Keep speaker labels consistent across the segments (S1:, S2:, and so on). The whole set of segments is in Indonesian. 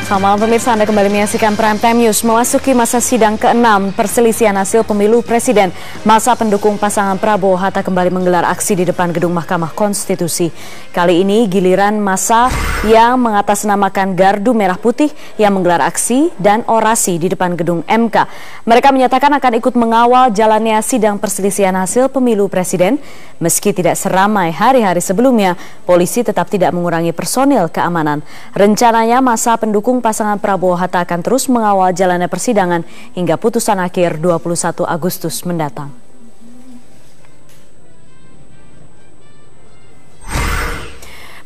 S1: Selamat malam pemirsa, Anda kembali menyaksikan Prime Time News. Memasuki masa sidang ke-6 perselisihan hasil pemilu presiden, masa pendukung pasangan Prabowo Hatta kembali menggelar aksi di depan gedung Mahkamah Konstitusi. Kali ini giliran masa yang mengatasnamakan Gardu Merah Putih yang menggelar aksi dan orasi di depan gedung MK. Mereka menyatakan akan ikut mengawal jalannya sidang perselisihan hasil pemilu presiden. Meski tidak seramai hari-hari sebelumnya, polisi tetap tidak mengurangi personil keamanan. Rencananya masa pendukung pasangan Prabowo Hatta akan terus mengawal jalannya persidangan hingga putusan akhir 21 Agustus mendatang.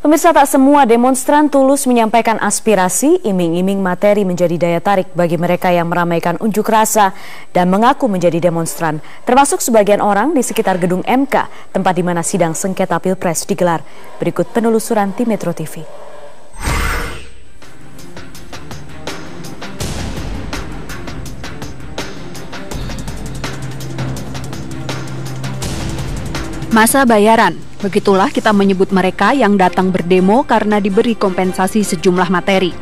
S1: Pemirsa, tak semua demonstran tulus menyampaikan aspirasi. Iming-iming materi menjadi daya tarik bagi mereka yang meramaikan unjuk rasa dan mengaku menjadi demonstran, termasuk sebagian orang di sekitar gedung MK, tempat di mana sidang sengketa Pilpres digelar. Berikut penelusuran tim Metro TV.
S2: Masa bayaran, begitulah kita menyebut mereka yang datang berdemo karena diberi kompensasi sejumlah materi.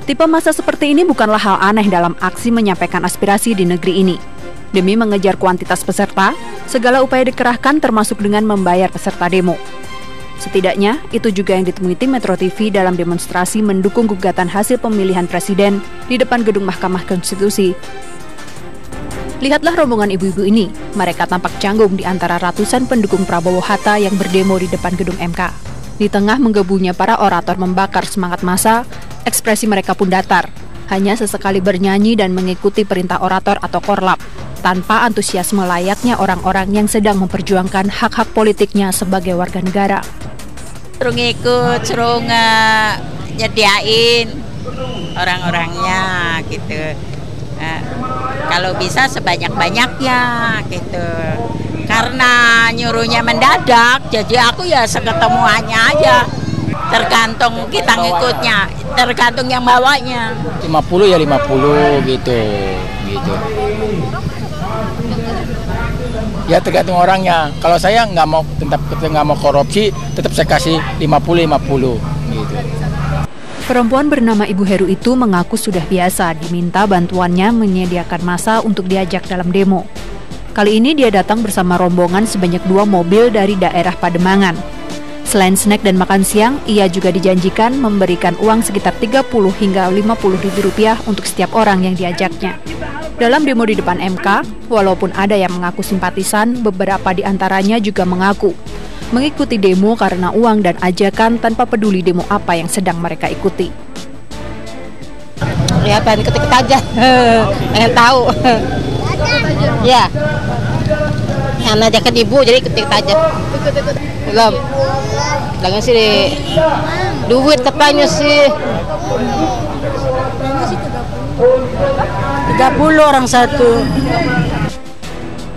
S2: Tipe masa seperti ini bukanlah hal aneh dalam aksi menyampaikan aspirasi di negeri ini. Demi mengejar kuantitas peserta, segala upaya dikerahkan termasuk dengan membayar peserta demo. Setidaknya, itu juga yang ditemui tim Metro TV dalam demonstrasi mendukung gugatan hasil pemilihan presiden di depan gedung Mahkamah Konstitusi. Lihatlah rombongan ibu-ibu ini, mereka tampak canggung di antara ratusan pendukung Prabowo Hatta yang berdemo di depan gedung MK. Di tengah menggebunya para orator membakar semangat massa, ekspresi mereka pun datar, hanya sesekali bernyanyi dan mengikuti perintah orator atau korlap, tanpa antusiasme layaknya orang-orang yang sedang memperjuangkan hak-hak politiknya sebagai warga negara.
S3: Suruh ngikut, suruh nyediain orang-orangnya gitu. Kalau bisa sebanyak-banyaknya gitu. Karena nyuruhnya mendadak, jadi aku ya seketemuannya aja. Tergantung kita ngikutnya, tergantung yang bawanya.
S4: 50 ya 50 gitu. Ya tergantung orangnya. Kalau saya nggak mau korupsi, tetap saya kasih 50-50 gitu.
S2: Perempuan bernama Ibu Heru itu mengaku sudah biasa diminta bantuannya menyediakan massa untuk diajak dalam demo. Kali ini dia datang bersama rombongan sebanyak 2 mobil dari daerah Pademangan. Selain snack dan makan siang, ia juga dijanjikan memberikan uang sekitar 30 hingga 50 ribu rupiah untuk setiap orang yang diajaknya. Dalam demo di depan MK, walaupun ada yang mengaku simpatisan, beberapa di antaranya juga mengaku mengikuti demo karena uang dan ajakan tanpa peduli demo apa yang sedang mereka ikuti.
S5: Ya, pengen ikut aja, pengen tahu. Ya, yang ajakan ibu jadi ikut aja. Belum, lagi sih duit tepatnya sih. 30 orang satu.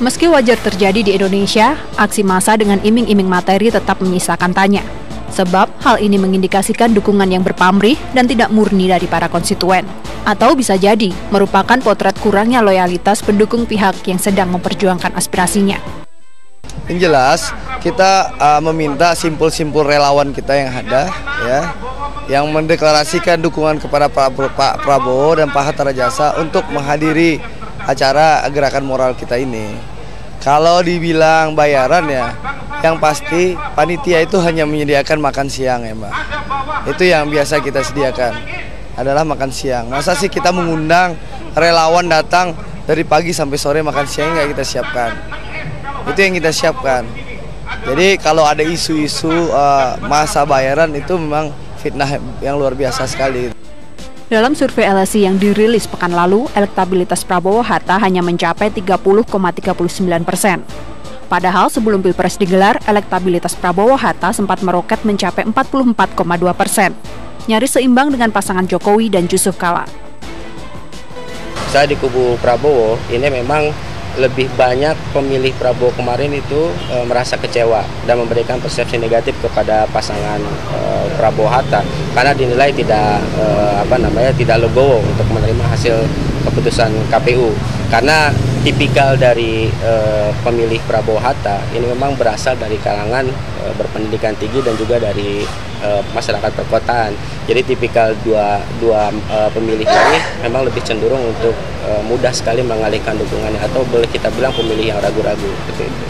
S5: Meski wajar terjadi di Indonesia, aksi massa dengan iming-iming materi tetap menyisakan tanya. Sebab hal ini mengindikasikan dukungan yang berpamrih dan tidak murni dari para konstituen. Atau bisa jadi merupakan potret kurangnya loyalitas pendukung pihak yang sedang memperjuangkan aspirasinya.
S6: Yang jelas, kita meminta simpul-simpul relawan kita yang ada, ya, yang mendeklarasikan dukungan kepada Pak Prabowo dan Pak Hatta Rajasa untuk menghadiri acara gerakan moral kita ini. Kalau dibilang bayaran ya, yang pasti panitia itu hanya menyediakan makan siang ya Mbak. Itu yang biasa kita sediakan, adalah makan siang. Masa sih kita mengundang relawan datang dari pagi sampai sore makan siang nggak kita siapkan. Itu yang kita siapkan. Jadi kalau ada isu-isu masa bayaran itu memang fitnah yang luar biasa sekali.
S2: Dalam survei LSI yang dirilis pekan lalu, elektabilitas Prabowo Hatta hanya mencapai 30,39%. Padahal sebelum Pilpres digelar, elektabilitas Prabowo Hatta sempat meroket mencapai 44,2%. Nyaris seimbang dengan pasangan Jokowi dan Yusuf Kala.
S7: Saya di kubu Prabowo, ini memang lebih banyak pemilih Prabowo kemarin itu merasa kecewa dan memberikan persepsi negatif kepada pasangan Prabowo Hatta karena dinilai tidak tidak legowo untuk menerima hasil keputusan KPU. Karena tipikal dari pemilih Prabowo Hatta ini memang berasal dari kalangan berpendidikan tinggi dan juga dari masyarakat perkotaan. Jadi tipikal dua pemilih ini memang lebih cenderung untuk mudah sekali mengalihkan dukungannya, atau boleh kita bilang pemilih yang ragu-ragu seperti itu.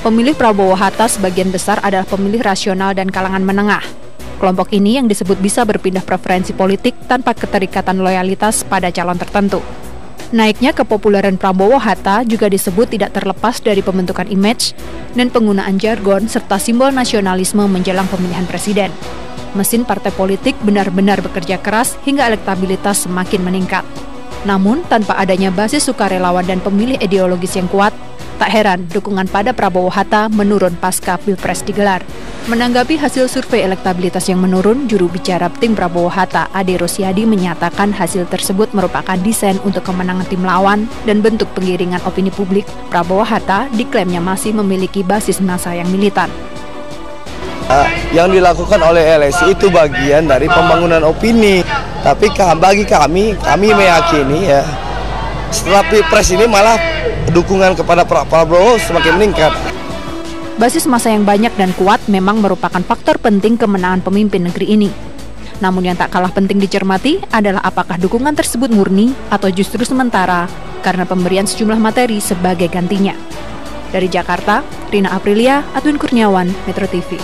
S5: Pemilih Prabowo Hatta sebagian besar adalah pemilih rasional dan kalangan menengah. Kelompok ini yang disebut bisa berpindah preferensi politik tanpa keterikatan loyalitas pada calon tertentu. Naiknya kepopuleran Prabowo Hatta juga disebut tidak terlepas dari pembentukan image dan penggunaan jargon serta simbol nasionalisme menjelang pemilihan presiden. Mesin partai politik benar-benar bekerja keras hingga elektabilitas semakin meningkat. Namun, tanpa adanya basis sukarelawan dan pemilih ideologis yang kuat, tak heran dukungan pada Prabowo Hatta menurun pasca Pilpres digelar. Menanggapi hasil survei elektabilitas yang menurun, juru bicara tim Prabowo Hatta, Ade Rosyadi, menyatakan hasil tersebut merupakan desain untuk kemenangan tim lawan dan bentuk penggiringan opini publik. Prabowo Hatta diklaimnya masih memiliki basis massa yang militan.
S6: Yang dilakukan oleh LSI itu bagian dari pembangunan opini. Tapi bagi kami meyakini ya, setelah Pilpres ini malah dukungan kepada Prabowo semakin meningkat.
S5: Basis massa yang banyak dan kuat memang merupakan faktor penting kemenangan pemimpin negeri ini. Namun yang tak kalah penting dicermati adalah apakah dukungan tersebut murni atau justru sementara karena pemberian sejumlah materi sebagai gantinya. Dari Jakarta, Rina Aprilia, Adwin Kurniawan, Metro TV.